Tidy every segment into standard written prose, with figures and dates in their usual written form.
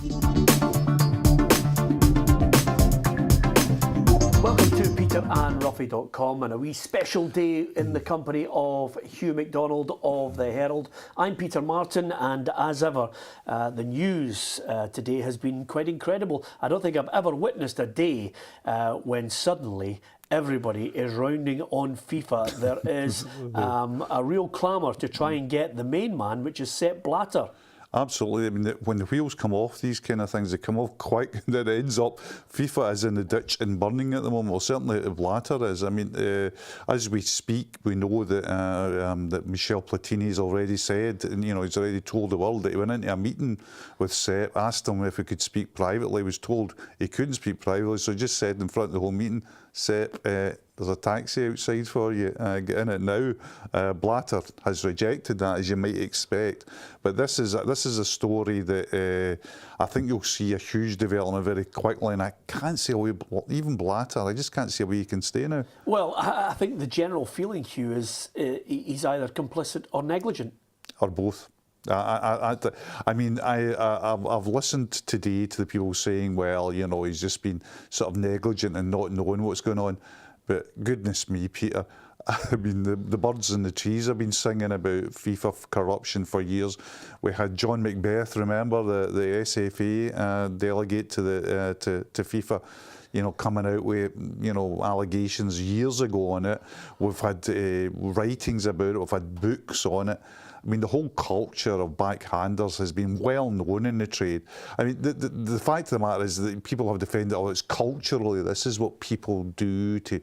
Welcome to peterandruffy.com and a wee special day in the company of Hugh MacDonald of the Herald. I'm Peter Martin, and as ever, the news today has been quite incredible. I don't think I've ever witnessed a day when suddenly everybody is rounding on FIFA. There is a real clamour to try and get the main man, which is Sepp Blatter. Absolutely. I mean, when the wheels come off these kind of things, they come off quick, and it ends up FIFA is in the ditch and burning at the moment. Well, certainly Blatter is. I mean, as we speak, we know that that Michel Platini's already said, and he's already told the world that he went into a meeting with Sepp, asked him if he could speak privately. He was told he couldn't speak privately, so he just said in front of the whole meeting, Sepp, there's a taxi outside for you, get in it now. Blatter has rejected that, as you might expect. But this is a story that I think you'll see a huge development very quickly, and I can't see a way, even Blatter, I just can't see a way he can stay now. Well, I think the general feeling, Hugh, is he's either complicit or negligent. Or both. I mean, I've listened today to the people saying, well, he's just been sort of negligent and not knowing what's going on. But goodness me, Peter, I mean, the birds in the trees have been singing about FIFA corruption for years. We had John Macbeth, remember, the SFA delegate to FIFA, coming out with, allegations years ago on it. We've had writings about it, we've had books on it. I mean, the whole culture of backhanders has been well known in the trade. I mean, the fact of the matter is that people have defended, it's culturally, this is what people do to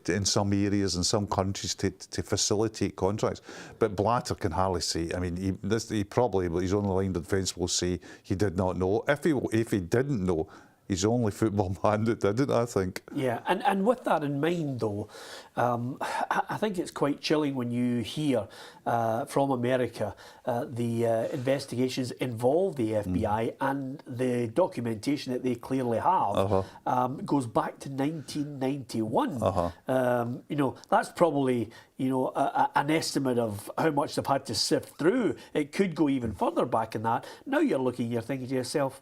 in some areas, in some countries, to facilitate contracts. But Blatter can hardly say, I mean, he probably, but his only line of defence will say he did not know. If he didn't know, he's the only football man that didn't, I think. Yeah, and with that in mind, though, I think it's quite chilling when you hear from America the investigations involve the FBI and the documentation that they clearly have goes back to 1991. That's probably an estimate of how much they've had to sift through. It could go even further back in that. Now you're thinking to yourself,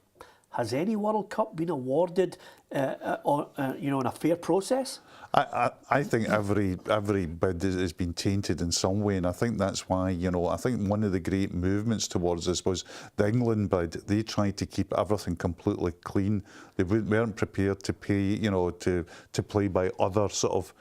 has any World Cup been awarded in a fair process? I think every bid has been tainted in some way, and I think that's why, I think one of the great movements towards this was the England bid. They tried to keep everything completely clean. They weren't prepared to pay, to play by other sort of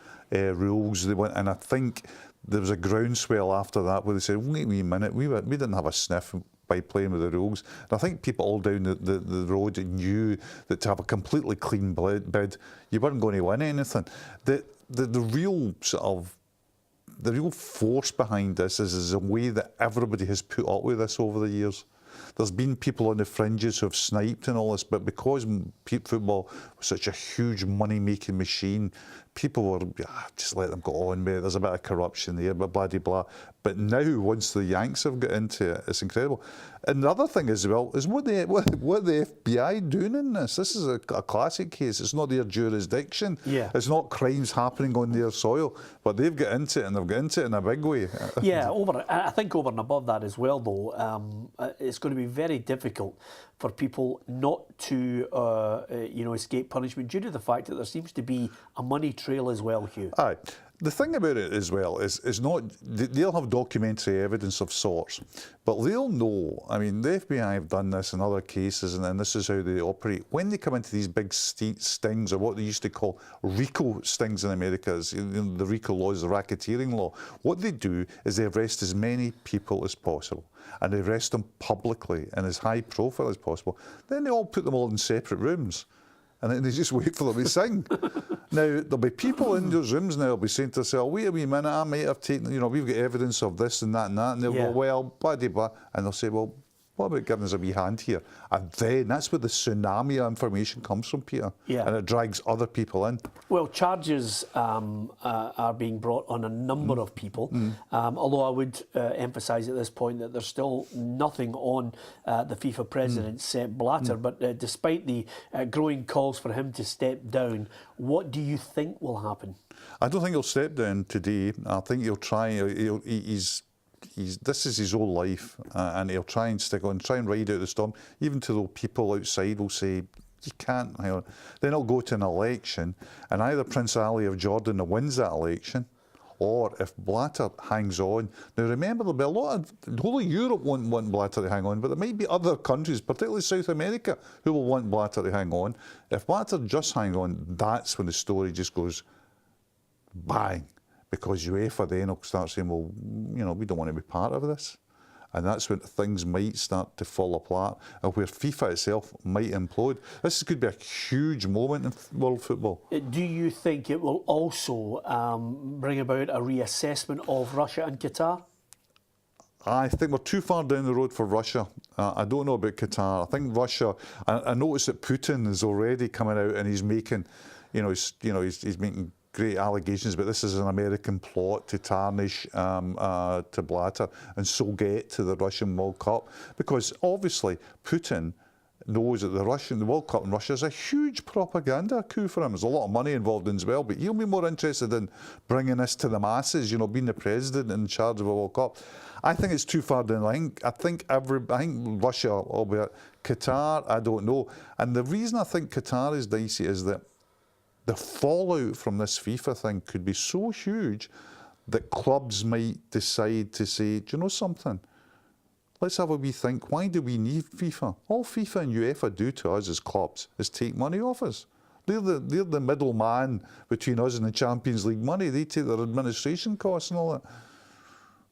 rules. And I think there was a groundswell after that where they said, wait a minute, we didn't have a sniff by playing with the rules. And I think people all down the road knew that to have a completely clean bid, you weren't going to win anything. The real the real force behind this is a way that everybody has put up with this over the years. There's been people on the fringes who have sniped and all this, but because football was such a huge money-making machine, people were, just let them go on with it. There's a bit of corruption there, but blah, blah, blah. But now, once the Yanks have got into it, it's incredible. And the other thing as well is what the FBI doing in this. This is a classic case. It's not their jurisdiction. Yeah. It's not crimes happening on their soil, but they've got into it, and they've got into it in a big way. Yeah, I think over and above that as well, though, it's going to be very difficult for people not to, escape punishment due to the fact that there seems to be a money trail as well, Hugh. Aye. The thing about it as well is not, they'll have documentary evidence of sorts, but they'll know, I mean, the FBI have done this in other cases, and this is how they operate. When they come into these big stings, or what they used to call RICO stings in America, the RICO law is the racketeering law, what they do is they arrest as many people as possible, and they arrest them publicly and as high profile as possible. Then they all put them all in separate rooms, and then they just wait for them to sing. Now, there'll be people in those rooms now who'll be saying to themselves, wait a wee minute, I might have taken, we've got evidence of this and that, and they'll go, well, blah, blah, blah, and they'll say, well, what about giving us a wee hand here? And then that's where the tsunami of information comes from, Peter. Yeah. And it drags other people in. Well, charges are being brought on a number of people, although I would emphasise at this point that there's still nothing on the FIFA president, Sepp Blatter. But despite the growing calls for him to step down, what do you think will happen? I don't think he'll step down today. I think he'll try. this is his whole life, and he'll try and stick on, try and ride out the storm, even to the people outside will say, you can't hang on. Then he'll go to an election, and either Prince Ali of Jordan wins that election, or if Blatter hangs on. Now remember, there'll be a lot of, the whole of Europe won't want Blatter to hang on, but there might be other countries, particularly South America, who will want Blatter to hang on. If Blatter just hangs on, that's when the story just goes bang, because UEFA then will start saying, well, you know, we don't want to be part of this. And that's when things might start to fall apart, and where FIFA itself might implode. This could be a huge moment in world football. Do you think it will also bring about a reassessment of Russia and Qatar? I think we're too far down the road for Russia. I don't know about Qatar. I think Russia. I noticed that Putin is already coming out and he's making, he's making great allegations, but this is an American plot to tarnish to Blatter and so get to the Russian World Cup, because obviously Putin knows that the World Cup in Russia is a huge propaganda coup for him. There's a lot of money involved in as well, but he'll be more interested in bringing this to the masses, being the president in charge of a World Cup. I think it's too far down. I think Russia, albeit Qatar, I don't know. And the reason I think Qatar is dicey is that the fallout from this FIFA thing could be so huge that clubs might decide to say, do you know something? Let's have a wee think. Why do we need FIFA? All FIFA and UEFA do to us as clubs is take money off us. They're the middleman between us and the Champions League money. They take their administration costs and all that.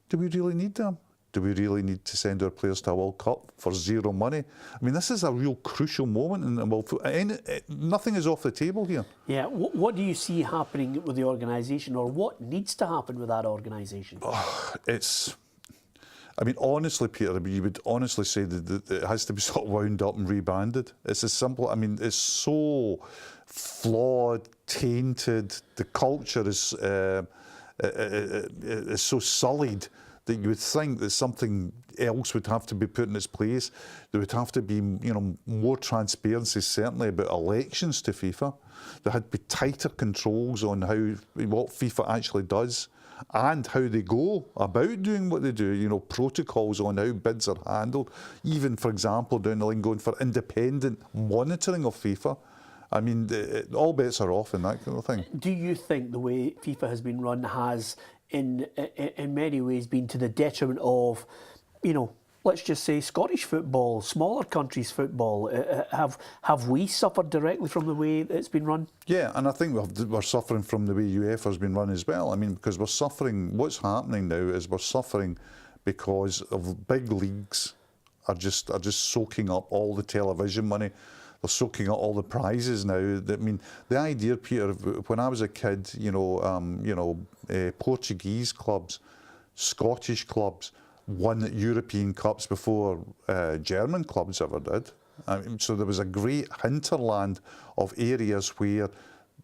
Do we really need them? Do we really need to send our players to a World Cup for zero money? I mean, this is a real crucial moment in world football. Nothing is off the table here. Yeah. What do you see happening with the organisation, or what needs to happen with that organisation? Honestly, Peter, you would honestly say that it has to be sort of wound up and rebranded. It's as simple. I mean, it's so flawed, tainted. The culture is so sullied that you would think that something else would have to be put in its place. There would have to be, more transparency, certainly about elections to FIFA. There had to be tighter controls on what FIFA actually does and how they go about doing what they do. Protocols on how bids are handled. Even, for example, down the line going for independent monitoring of FIFA. I mean, all bets are off in that kind of thing. Do you think the way FIFA has been run has, in many ways, been to the detriment of, let's just say Scottish football, smaller countries' football? Have we suffered directly from the way it's been run? Yeah, and I think we're suffering from the way UEFA has been run as well. I mean, because we're suffering. What's happening now is we're suffering because of big leagues are just soaking up all the television money. They're soaking up all the prizes now. I mean, the idea, Peter, when I was a kid, Portuguese clubs, Scottish clubs won European Cups before German clubs ever did. I mean, so there was a great hinterland of areas where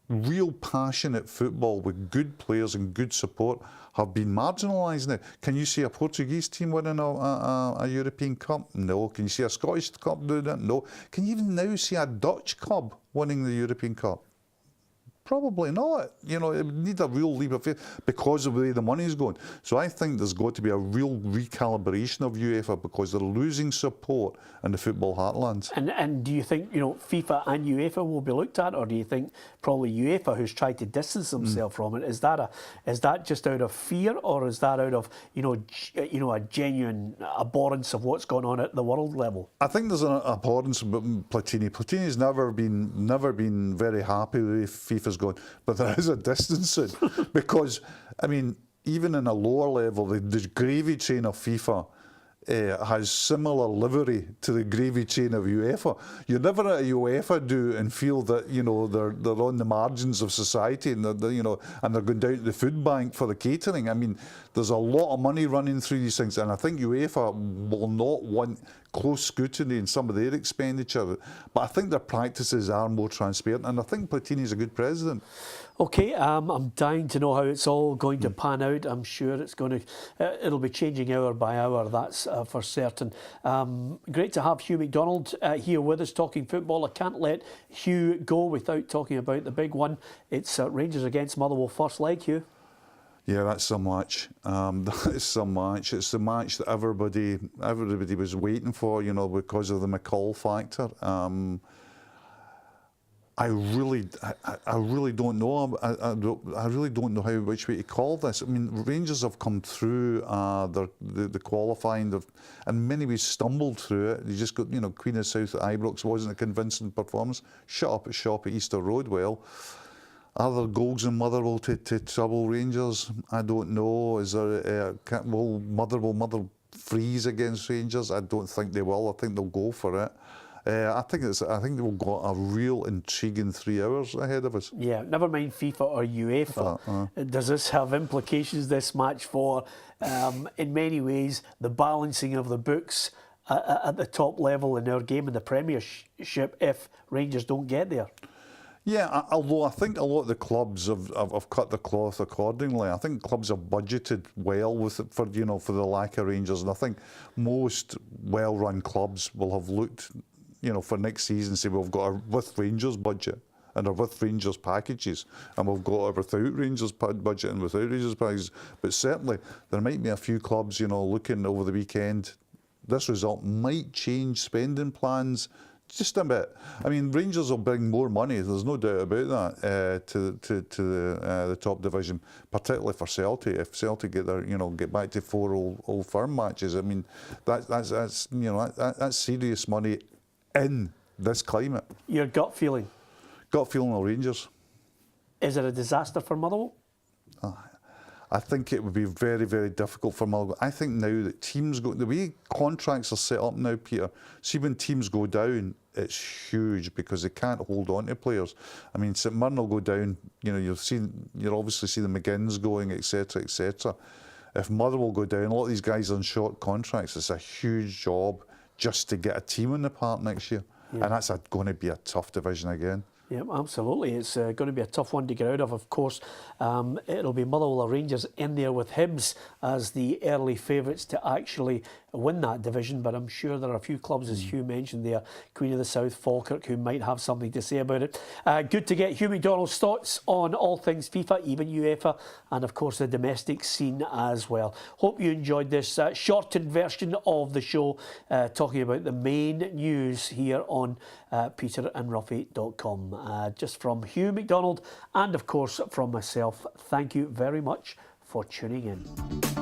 real passionate football with good players and good support have been marginalised now. Can you see a Portuguese team winning a European Cup? No. Can you see a Scottish Cup doing that? No. Can you even now see a Dutch club winning the European Cup? Probably not. It would need a real leap of faith because of the way the money is going. So I think there's got to be a real recalibration of UEFA because they're losing support in the football heartlands. And do you think FIFA and UEFA will be looked at, or do you think probably UEFA, who's tried to distance themselves from it, is that just out of fear, or is that out of a genuine abhorrence of what's going on at the world level? I think there's an abhorrence about Platini. Platini's never been very happy with the way FIFA's going, but there is a distancing because, I mean, even in a lower level, the gravy train of FIFA has similar livery to the gravy train of UEFA. You're never at a UEFA do and feel that they're on the margins of society and they're going down to the food bank for the catering. I mean, there's a lot of money running through these things, and I think UEFA will not want close scrutiny in some of their expenditure, but I think their practices are more transparent, and I think Platini's a good president. Okay, I'm dying to know how it's all going to pan out. I'm sure it'll be changing hour by hour, that's for certain. Great to have Hugh MacDonald here with us talking football. I can't let Hugh go without talking about the big one. It's Rangers against Motherwell first leg, Hugh. Yeah, that's a match. That is a match. It's the match that everybody was waiting for, you know, because of the McCall factor. I really don't know. I really don't know which way to call this. I mean, Rangers have come through the qualifying. They've in many ways stumbled through it. You just got, you know, Queen of South at Ibrox wasn't a convincing performance. Shut up at shop at Easter Road. Well, are there goals in Motherwell to trouble Rangers? I don't know. Is there? Will Motherwell freeze against Rangers? I don't think they will. I think they'll go for it. I think they've got a real intriguing 3 hours ahead of us. Yeah, never mind FIFA or UEFA. Does this have implications, this match, for, in many ways, the balancing of the books at the top level in our game in the Premiership if Rangers don't get there? Yeah, although I think a lot of the clubs have cut the cloth accordingly. I think clubs have budgeted well with it for the lack of Rangers, and I think most well-run clubs will have looked, you know, for next season, say we've got our with Rangers budget and our with Rangers packages, and we've got our without Rangers budget and without Rangers packages. But certainly there might be a few clubs, you know, looking over the weekend. This result might change spending plans just a bit. I mean, Rangers will bring more money. There's no doubt about that to the top division, particularly for Celtic. If Celtic get back to 4 old firm matches, I mean, that's serious money in this climate. Your gut feeling? Gut feeling of Rangers. Is it a disaster for Motherwell? I think it would be very, very difficult for Motherwell. I think now that teams the way contracts are set up now, Peter, see when teams go down, it's huge because they can't hold on to players. I mean, St Mirren will go down, you know, you'll obviously see the McGinns going, etc., etc. If Motherwell go down, a lot of these guys are on short contracts. It's a huge job just to get a team in the park next year. Yeah. And that's going to be a tough division again. Yeah, absolutely. It's going to be a tough one to get out of. Of course, it'll be Motherwell or Rangers in there with Hibs as the early favourites to actually win that division. But I'm sure there are a few clubs, as Hugh mentioned there, Queen of the South, Falkirk, who might have something to say about it. Good to get Hugh MacDonald's thoughts on all things FIFA, even UEFA, and of course the domestic scene as well. Hope you enjoyed this shortened version of the show, talking about the main news here on peterandruffy.com. Just from Hugh MacDonald and of course from myself, thank you very much for tuning in.